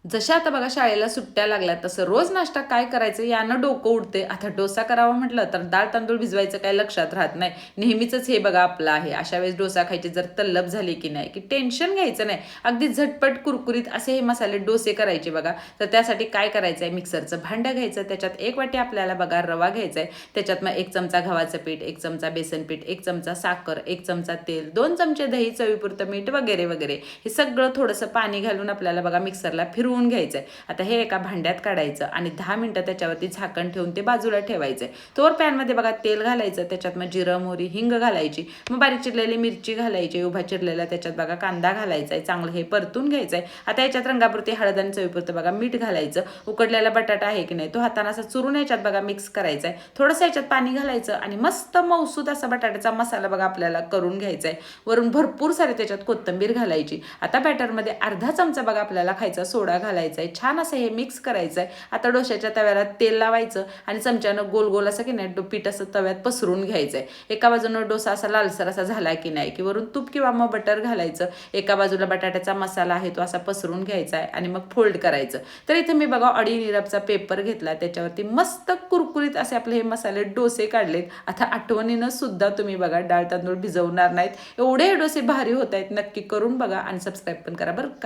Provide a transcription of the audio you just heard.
जशा आता बघा शाळेला सुट्ट्या लागल्या तसं रोज नाश्ता काय करायचं यानं डोकं उडते. आता डोसा करावा म्हटलं तर डाळ तांदूळ भिजवायचं काय लक्षात राहत नाही. नेहमीच हे बघा आपलं आहे. अशा वेळेस डोसा खायची जर तल्लप झाली की नाही की टेन्शन घ्यायचं नाही. अगदी झटपट कुरकुरीत असे हे मसाले डोसे करायचे बघा. तर त्यासाठी काय करायचं आहे, मिक्सरचं भांडं घ्यायचं, त्याच्यात 1 वाटी आपल्याला बघा रवा घ्यायचा आहे. त्याच्यात मग 1 चमचा गव्हाचं पीठ, 1 चमचा बेसन पीठ, 1 चमचा साखर, 1 चमचा तेल, 2 चमचे दही, चवीपुरतं मीठ वगैरे वगैरे हे सगळं थोडंसं पाणी घालून आपल्याला बघा मिक्सरला फिरवून घ्यायचं आहे. आता हे एका भांड्यात काढायचं आणि 10 मिनिटं त्याच्यावरती झाकण ठेवून ते बाजूला ठेवायचं आहे. तोवर पॅनमध्ये बघा तेल घालायचं, त्याच्यात मग जिरं, मोहरी, हिंग घालायची, मग बारीक चिरलेली मिरची घालायची, उभा चिरलेला त्याच्यात बघा कांदा घालायचा आहे, चांगलं हे परतून घ्यायचं आहे. आता याच्यात रंगापुरती हळद आणि चवीपुरतं बघा मीठ घालायचं. उकडलेला बटाटा आहे की नाही तो हाताने असा चुरून याच्यात बघा मिक्स करायचा आहे. थोडंसं याच्यात पाणी घालायचं आणि मस्त मौसूद असा बटाट्याचा मसाला बघा आपल्याला करून घ्यायचा आहे. वरून भरपूर सारे त्याच्यात कोथिंबीर घालायची. आता बॅटरमध्ये अर्धा चमचा बघा आपल्याला खायचा सोडा घालायचा आहे. छान असं हे मिक्स करायचं आहे. आता डोश्याच्या तव्याला तेल लावायचं आणि चमच्यानं गोल गोल असं की नाही पीठ असं तव्यात पसरून घ्यायचं आहे. एका बाजूनं डोसा असा लालसर असा झाला की नाही की वरून तूप किंवा मग बटर घालायचं. एका बाजूला बटाट्याचा मसाला आहे तो असा पसरून घ्यायचा आहे आणि मग फोल्ड करायचं. तर इथे मी बघा ऑडी निरपचा पेपर घेतला, त्याच्यावरती मस्त कुरकुरीत असे आपले हे मसाले डोसे काढलेत. आता आठवणीनं सुद्धा तुम्ही बघा डाळ तांदूळ भिजवणार नाहीत, एवढे डोसे भारी होत आहेत. नक्की करून बघा आणि सबस्क्राईब पण करा बरं का.